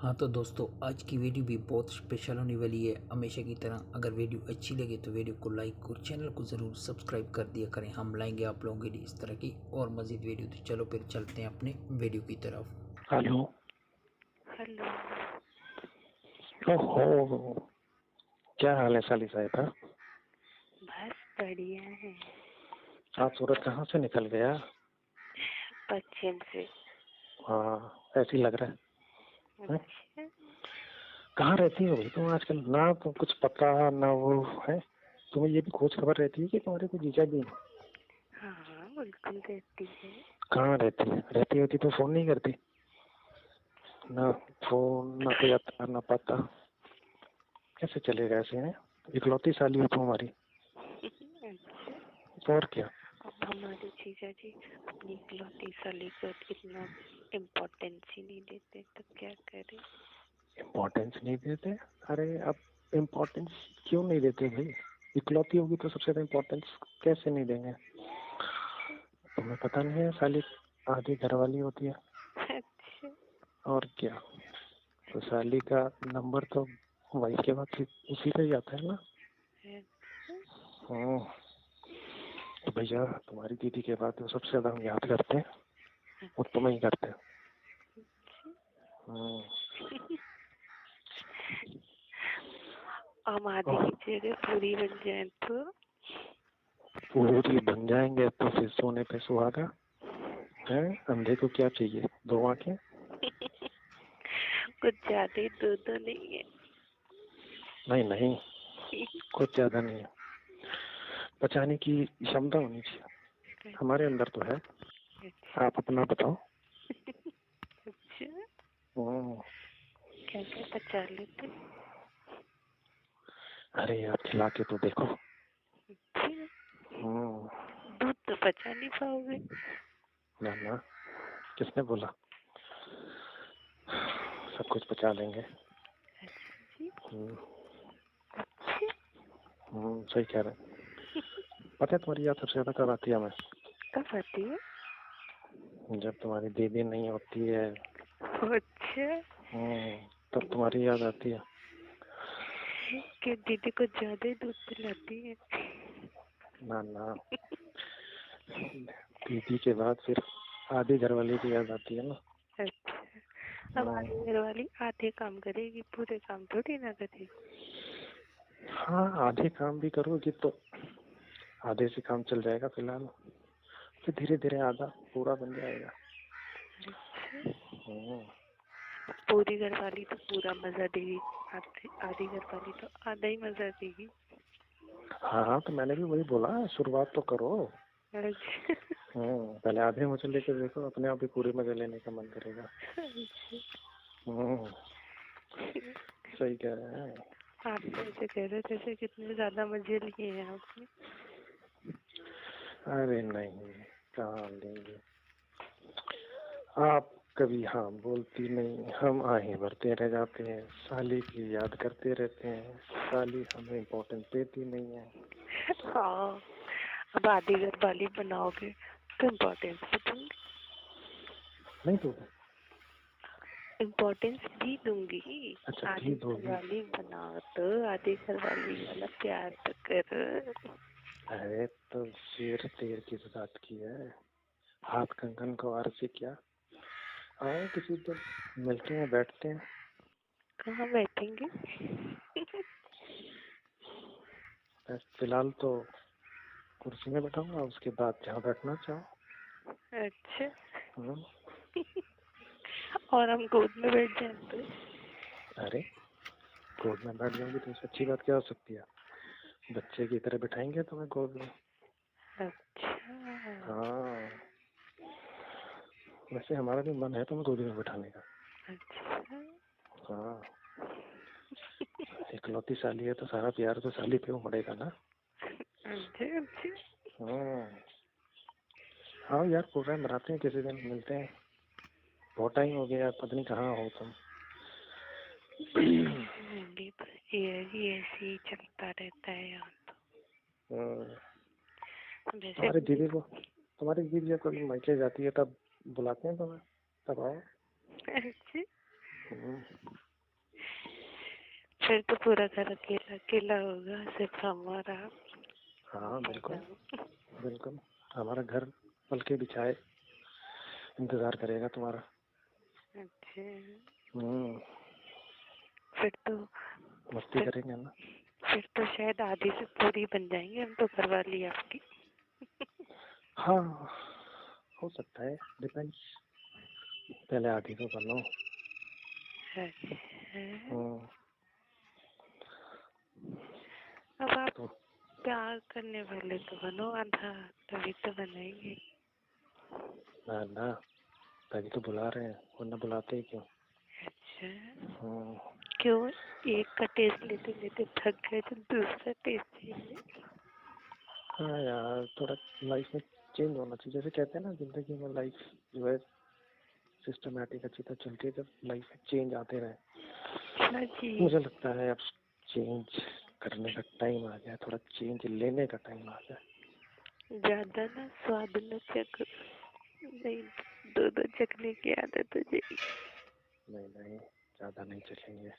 हाँ तो दोस्तों, आज की वीडियो भी बहुत स्पेशल होने वाली है। हमेशा की तरह अगर वीडियो अच्छी लगे तो वीडियो को लाइक और चैनल को ज़रूर सब्सक्राइब कर दिया करें। हम लाएंगे आप लोगों के लिए इस तरह की और मज़ीद वीडियो। तो चलो फिर चलते हैं अपने वीडियो की तरफ। हेलो। हेलो। ओहो, क्या हाल है साली साहिबा? बस बढ़िया है। आज सूरज कहाँ से निकल गया? पश्चिम से। हाँ, ऐसे ही लग रहा है। अच्छा। कहाँ रहती हो भाई तुम आजकल? ना तो कुछ पता ना वो है। तुम्हें ये भी खोज खबर रहती है कि तुम्हारे कोई जीजा भी हैं? हाँ बिल्कुल रहती है। कहाँ रहती है? रहती होती तो फोन नहीं करती। ना फोन, ना कोई आता ना पता। कैसे चलेगा ऐसे? है इकलौती साली हो तुम हमारी। अच्छा। और क्या? अब हमारे जीजा जी अपनी इकलौती साली को इतना इम्पोर्टेंस ही नहीं देते तो क्या करें। इम्पोर्टेंस नहीं देते? अरे अब इम्पोर्टेंस क्यों नहीं देते भाई? इकलौती होगी तो सबसे ज्यादा इम्पोर्टेंस कैसे नहीं देंगे? तुम्हें पता नहीं है साली आधी घरवाली होती है। अच्छा। और क्या? तो साली का नंबर तो वाइफ के बाद उसी पे ही आता है ना। हाँ, तो भैया तुम्हारी दीदी के बाद तो सबसे ज्यादा हम याद करते हैं और तुम्हें ही करते हैं। हम आधी की जगह पूरी बन जाए तो पूरी बन जाएंगे तो फिर सोने पे सुहागा है। अंधे को क्या चाहिए? दो आंखें? कुछ ज्यादा ही दूध नहीं है। नहीं नहीं, कुछ ज्यादा नहीं है। बचाने की क्षमता होनी चाहिए, हमारे अंदर तो है। आप अपना बताओ। अच्छा। हम्म, क्या क्या बचा लेते? अरे आप खिला के तो देखो। अच्छा। दूध तो बचा नहीं पाओगे। ना ना, किसने बोला? सब कुछ बचा लेंगे। अच्छा जी। हम्म, अच्छा। सही कह रहे हैं। पता है तुम्हारी याद सबसे ज्यादा कब आती है हमें? कब आती है? जब तुम्हारी दीदी नहीं होती है। अच्छा। तब तुम्हारी याद आती है। कि दीदी को ज्यादा ही दूध पिलाती है। ना ना, दीदी के बाद फिर आधी घरवाली की याद आती है ना। अच्छा। अब आधी घर वाली आधे काम करेगी, पूरे काम थोड़ी ना करेगी। हाँ, आधे काम भी करोगी तो आधे से काम चल जाएगा फिलहाल। फिर धीरे धीरे आधा पूरा बन जाएगा। पूरी घर वाली तो पूरा मजा देगी, आधी घर वाली तो आधा ही मजा देगी। हाँ हाँ, तो मैंने भी वही बोला, शुरुआत तो करो। अच्छा। पहले आधे मजे लेके देखो, अपने आप ही पूरे मजे लेने का मन करेगा। सही कह रहे हैं। आप तो ऐसे कह रहे थे जैसे कितने ज्यादा मजे लिए हैं आपने। अरे नहीं, कहाँ लेंगे। आप कभी हाँ बोलती नहीं, हम आहे भरते रह जाते हैं। साली की याद करते रहते हैं, साली हमें इम्पोर्टेंस देती नहीं है। हाँ, अब आधी घर वाली बनाओगे तो इम्पोर्टेंस भी दूंगी। नहीं तो इम्पोर्टेंस भी दूंगी। अच्छा आधी घी घर दोगी? वाली बनाओ तो आधी घर वाली वाला प्यार तो करो। अरे तो फिर देर किस बात की है? हाथ कंगन को आर से क्या। आओ किसी दिन मिलते हैं, बैठते हैं। कहाँ बैठेंगे? बस फिलहाल तो कुर्सी में बैठाऊंगा, उसके बाद जहाँ बैठना चाहो। अच्छा। हम्म, और हम गोद में बैठ जाए तो? अरे गोद में बैठ जाओगी तो इससे अच्छी बात क्या हो सकती है? बच्चे की तरह बिठाएंगे तुम्हें गोद में। अच्छा। हाँ, वैसे हमारा भी मन है तुम्हें गोद में बिठाने का। अच्छा। हाँ, इकलौती साली है तो सारा प्यार तो साली पे उमड़ेगा ना। अच्छा। अच्छा। हाँ यार, प्रोग्राम बनाते हैं, किसी दिन मिलते हैं। बहुत टाइम हो गया, पता नहीं कहाँ हो तुम। भी बस ये ऐसे ही चलता रहता है यहाँ तो। वैसे तुम्हारी दीदी जब कभी मायके जाती है तब बुलाते हैं तुम्हें, तब आओ। अच्छा। फिर तो पूरा घर अकेला अकेला होगा, सिर्फ हमारा। हाँ बिल्कुल बिल्कुल, हमारा घर पलके बिछाए इंतजार करेगा तुम्हारा। अच्छा, फिर तो मस्ती करेंगे ना। फिर तो शायद आधी से पूरी बन जाएंगे हम तो घर वाली आपकी। हाँ हो सकता है, डिपेंड्स, पहले आधी तो बनो। अब आप तो प्यार करने वाले तो बनो आधा, तभी तो बनेंगे। ना ना, तभी तो बुला रहे हैं, वरना बुलाते ही क्यों। अच्छा, क्यों? एक का टेस्ट लेते लेते थक गए तो दूसरा टेस्ट चाहिए। हाँ यार, थोड़ा लाइफ में चेंज होना चाहिए। जैसे कहते हैं ना, जिंदगी में लाइफ जो है सिस्टमैटिक अच्छी तरह चलती है, जब लाइफ में चेंज आते रहे। मुझे लगता है अब चेंज करने का टाइम आ गया, थोड़ा चेंज लेने का टाइम आ गया। ज्यादा ना स्वाद न चख, नहीं दो दो चखने की आदत हो जाएगी। नहीं नहीं, ज्यादा नहीं चखेंगे,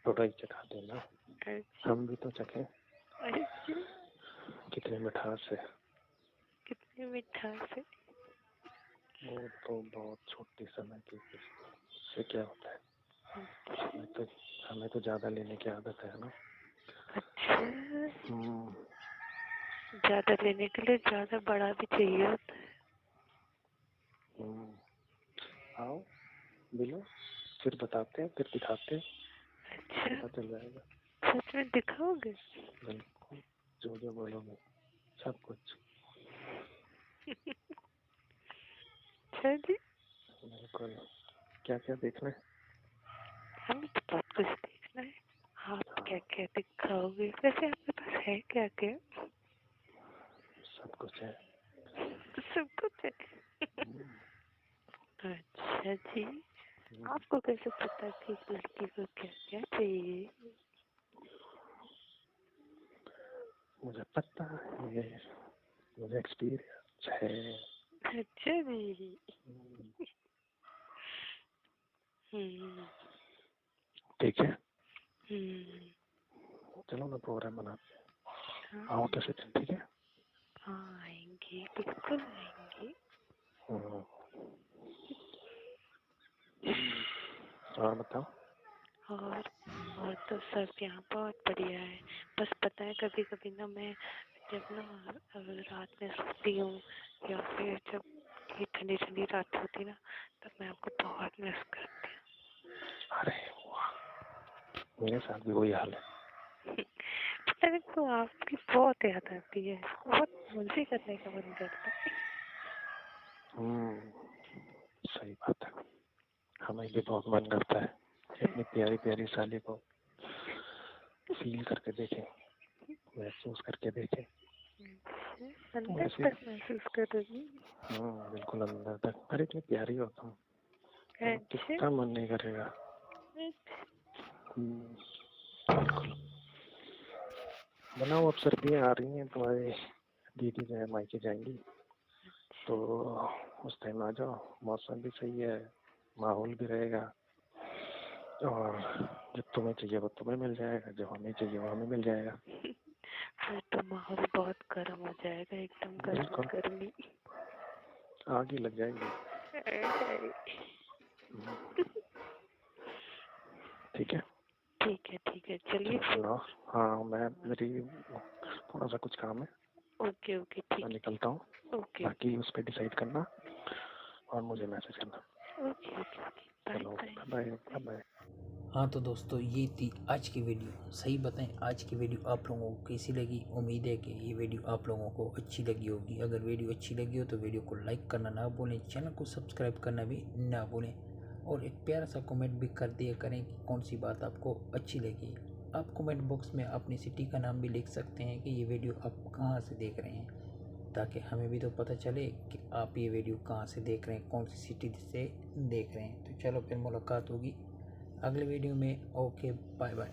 थोड़ा ही चखा देना। हम भी तो चखें। कितनी मिठास है, कितनी मिठास है। वो तो बहुत छोटी समय की, उससे क्या होता है। हमें तो ज्यादा लेने की आदत है ना। अच्छा, ज्यादा लेने के लिए ज्यादा बड़ा भी चाहिए होता है। आओ मिलो, फिर बताते हैं, फिर दिखाते हैं। अच्छा, पता चल जाएगा। सच में दिखाओगे? बिल्कुल, जो जो बोलोगे सब कुछ। अच्छा जी, बिल्कुल। क्या क्या देखना है? हमें तो बहुत कुछ देखना है। आप क्या क्या दिखाओगे? वैसे आपके पास है क्या क्या? सब कुछ है। सब कुछ है। अच्छा जी, आपको कैसे पता कि एक लड़की को क्या क्या चाहिए? मुझे पता है, मुझे एक्सपीरियंस है। अच्छा जी। ठीक है, चलो ना प्रोग्राम बनाते हैं। आओ किसी दिन, ठीक है? हाँ आएंगे, बिल्कुल आएंगे। और बताओ। और तो सब यहाँ बहुत बढ़िया है। बस पता है कभी कभी ना मैं जब ना रात में सोती हूँ या फिर जब ये ठंडी ठंडी रात होती ना, तब मैं आपको बहुत मिस करती हूँ। अरे वाह, मेरे साथ भी वही हाल है। पता है तो आपकी बहुत याद आती है, बहुत मुझे करने का मन करता है। सही बात है, हमें भी बहुत मन करता है अपनी प्यारी प्यारी साली को फील करके देखें, महसूस करके देखें। अंदर तक महसूस करोगी? बिल्कुल अंदर तक। अरे इतनी प्यारी हो तुम, कितना मन नहीं करेगा। बिल्कुल। बनाओ, अब सर्दियाँ आ रही हैं, तुम्हारी दीदी जो है मायके जाएंगी, तो उस टाइम आ जाओ। मौसम भी सही है, माहौल भी रहेगा, और जो तुम्हें चाहिए वो तुम्हें मिल जाएगा, जो हमें चाहिए वो हमें मिल जाएगा। फिर तो माहौल बहुत गर्म हो जाएगा, एकदम गर्म गर्मी, आग ही लग जाएगी। ठीक है ठीक है चलिए। हाँ, मेरी थोड़ा सा कुछ काम है। ओके ठीक, मैं निकलता हूँ। बाकी उस पर डिसाइड करना और मुझे मैसेज करना। ओके चलो बाय बाय। हाँ तो दोस्तों, ये थी आज की वीडियो। सही बताएं, आज की वीडियो आप लोगों को कैसी लगी? उम्मीद है कि ये वीडियो आप लोगों को अच्छी लगी होगी। अगर वीडियो अच्छी लगी हो तो वीडियो को लाइक करना ना भूलें, चैनल को सब्सक्राइब करना भी ना भूलें, और एक प्यारा सा कमेंट भी कर दिया करें कि कौन सी बात आपको अच्छी लगी। आप कमेंट बॉक्स में अपनी सिटी का नाम भी लिख सकते हैं कि ये वीडियो आप कहाँ से देख रहे हैं, ताकि हमें भी तो पता चले कि आप ये वीडियो कहाँ से देख रहे हैं, कौन सी सिटी से देख रहे हैं। तो चलो फिर मुलाकात होगी अगले वीडियो में। Okay bye bye.